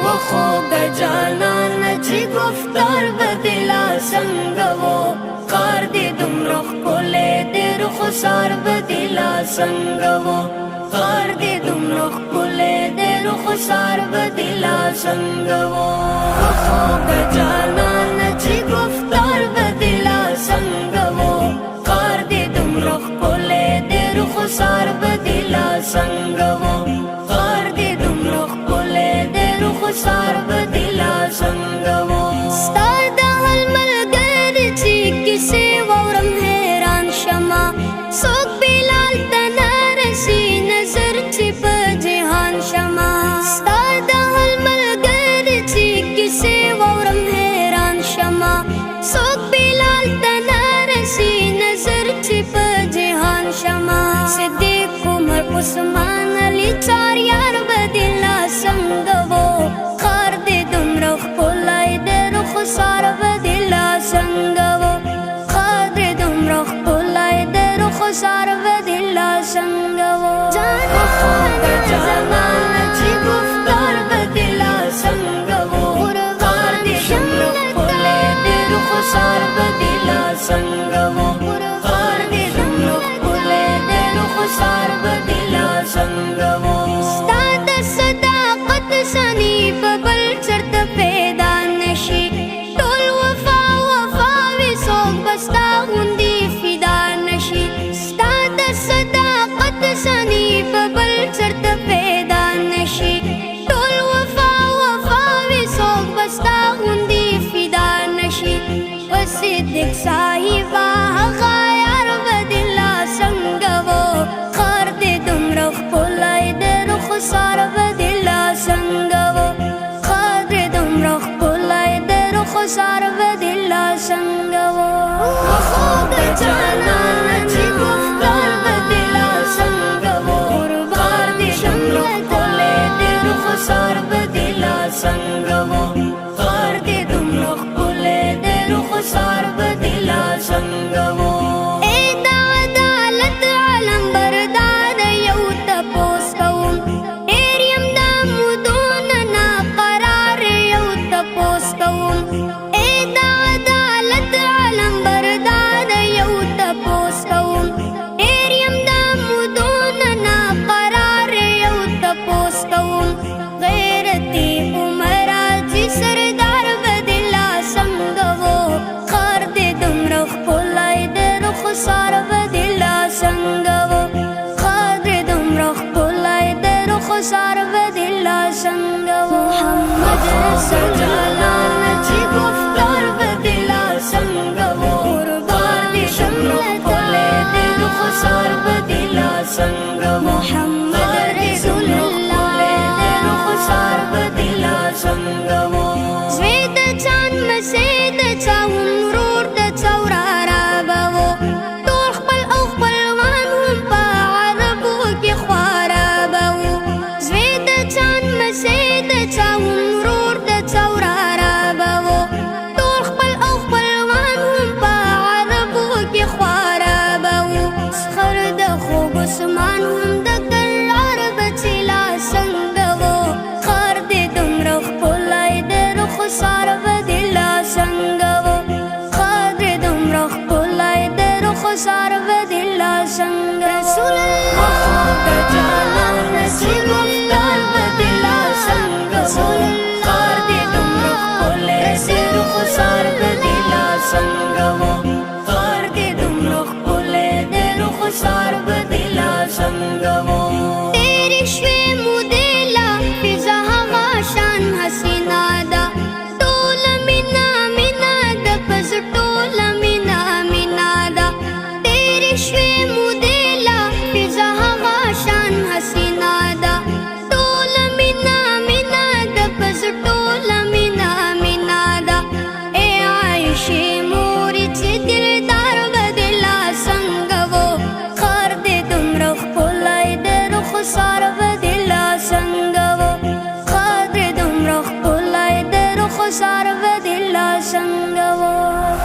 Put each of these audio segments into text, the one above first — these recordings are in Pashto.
وخوگ جانان چی گفتار بدلا سنگو کار دی دم رخ کولے دی رخ سار بدلا سنگو کار دی دم رخ کولے دی رخ سار بدلا سنگو وخوگ جانان چی گفتار بدلا سنگو کار دی دم رخ کولے دی رخ سار بدلا سنگو کار دی دم رخ کولے دی رخ سار بدلا سنگو ستار دا حل ملگر چی کسی وورم حیران شما سوک بلال تنارسی نظر چی پا جہان شما ستار دا حل ملگر چی کسی وورم حیران شما سوک بلال تنارسی نظر چی پا جہان شما صدیق عمر عثمان علی چار یار بدلا سنگو خار دی دم رخ پولای دی رخ سار بدلا سنگو خار دی دم رخ پولای دی رخ سار بدلا سنگو وخوگ جانان چی گفتار بدلا سنگو خار دی دم رخ پولای دی رخ سار بدلا سنگو خار دی دم رخ پولای دی رخ سار بدلا سنگو سنی ببل چرت پیدا نشی ټول وفا وفا وی سوک بستا غوندی فدا نشی ستا د صداقت سنی ببل چرت پیدا نشی ټول وفا وفا وی سوک بستا غوندی فدا نشی وصدق صاحبا هغه یار بدلا سنگو خار دی دم رخ پولای دی رخ سار بدلا سنگو خار دی دم رخ پولای دی رخ سار بدلا سنگو وخوگ جانان چی گفتار بدلا سنگو خار دی دم رخ پولای دی رخ سار بدلا سنگو خار دی دم رخ پولای دی رخ سار بدلا سنگو سار بدلا سنگو خار دی دم رخ پولای دی رخ سار بدلا سنگو محمد سجالان چی گفتار بدلا سنگو خار دی دم رخ پولای دی رخ سار بدلا سنگو محمد رسول اللہ دی رخ سار بدلا سنگو زوید چان مسید چاون رور د چورارا بو عثمان هم د کرار بچلا سنگو خار دی دم رخ پولای دی رخ سار بدلا سنگو خار دی دم رخ پولای دی رخ سار بدلا سنگ رسول اللہ وخوگ جانان چی گفتار بدلا سنگو خار دی دم رخ پولای دی رخ سار بدلا سنگو خار دی دم رخ پولای دی رخ سار بدلا سنگو تیری شوی مدلا فضا هغه شان حسینا دا ټول مینا مینا د پز ټول مینا مینا دا تیری شوی مدلا فضا هغه شان حسینا دا ټول مینا مینا د پز ټول مینا مینا دا اے عائشہ مور چې دلدار بدلا سنگو خار دی دم رخ پولای دی رخ سار بدلا سنگو خار دی دم رخ پولای دی رخ سار بدلا سنگو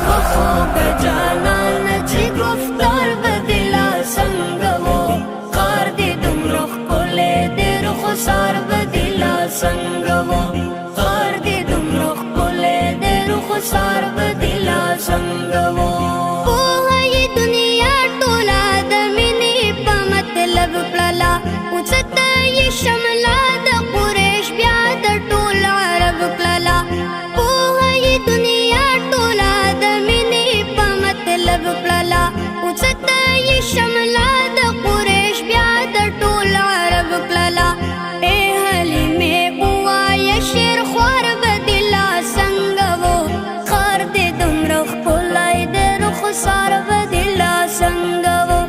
وخوگ جانان چی گفتار بدلا سنگو خار دی دم رخ پولای دی رخ سار بدلا سنگو رخسار بدلا څنګه وو پوهه یې دنیا ټوله د مینې په مطلب کړله اوچته یې شمله د قریش بیا د ټول عرب کړله پوهه یې دنیا ټوله د مینې په مطلب کړله اوچته یې شمله د قریش بیا د ټول عرب کړله ای حلیمې ووایه شیر خوار بدلا څنګه وو خار دې دومره ښکلی د رخسار بدلا څنګه وو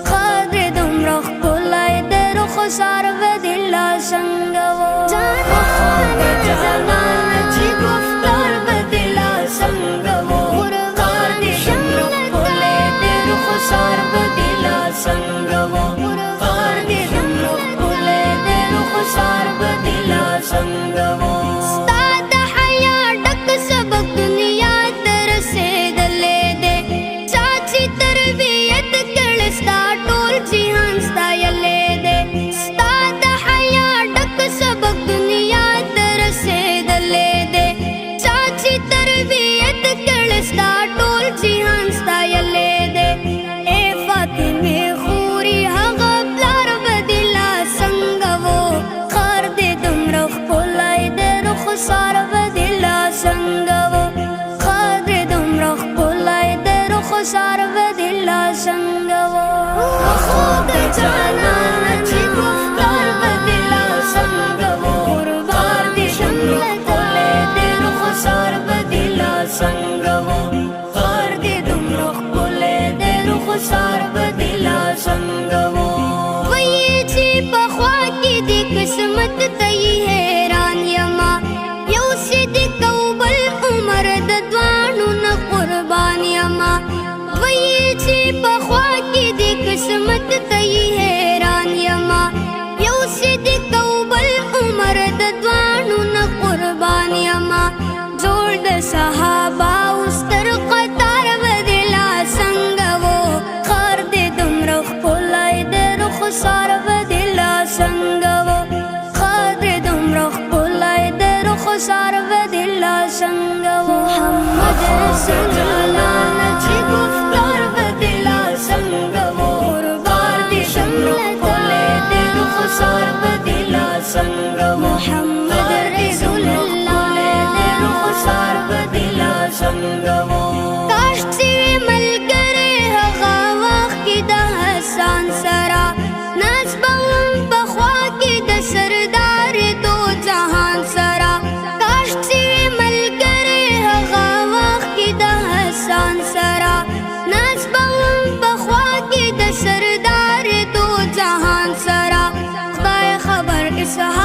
خار دې دومره ښکلی د رخسار بدلا څنګه وو جانانه زمانه چې گفتار بدلا څنګه وو خار دې دومره ښکلی د رخسار بدلا څنګه وو خار دې دومره ښکلی د رخسار بدلا څنګه وو ستا د حیا ډک سبق دنیا ته رسېدلی دی چا چې تربیت کړ ستا ټول جهان ستایلی دی ستا د حیا ډک سبق دنیا ته رسېدلی دی چا چې تربیت کړ ستا ټول جهان ستایلی دی ای فاطمې خوري هغه پلار بدلا څنګه وو خار دې دومره ښکلی د رخسار بدلا څنګه وو خار دې دومره ښکلی د رخسار بدلا څنګه وو خو د جانانه چې گفتار بدلا څنګه وو خار دې دومره ښکلی د رخسار بدلا څنګه وو خار دې دومره ښکلی د رخسار بدلا څنګه وو وایي چې پخوا کې دې قسمت ته یې حیران یما یو صدیق او بل عمر د دواړو نه قربان یما وایي چې پخوا کې دې قسمت ته یې حیران یما یو صدیق او بل عمر د دواړو نه قربان یما جوړ د صحابه اوس تر قطار بدلا څنګه وو خار دې دومره ښکلی د رخسار بدلا څنګه وو خار دې دومره ښکلی د رخسار بدلا څنګه وو محمد رسول الله چې گفتار بدلا څنګه وو خار دې دومره ښکلی د رخسار بدلا څنګه وو محمد رسول الله د رخسار بدلا څنګه وو کاش چې ملګری هغه وخت کې د حسن سره ناز به هم پخوا کې د سردار دو جهان سره کاش چې ملګری هغه وخت کې د حسن سره ناز به هم پخوا کې د سردار دو جهان سره خدای خبر اسحاق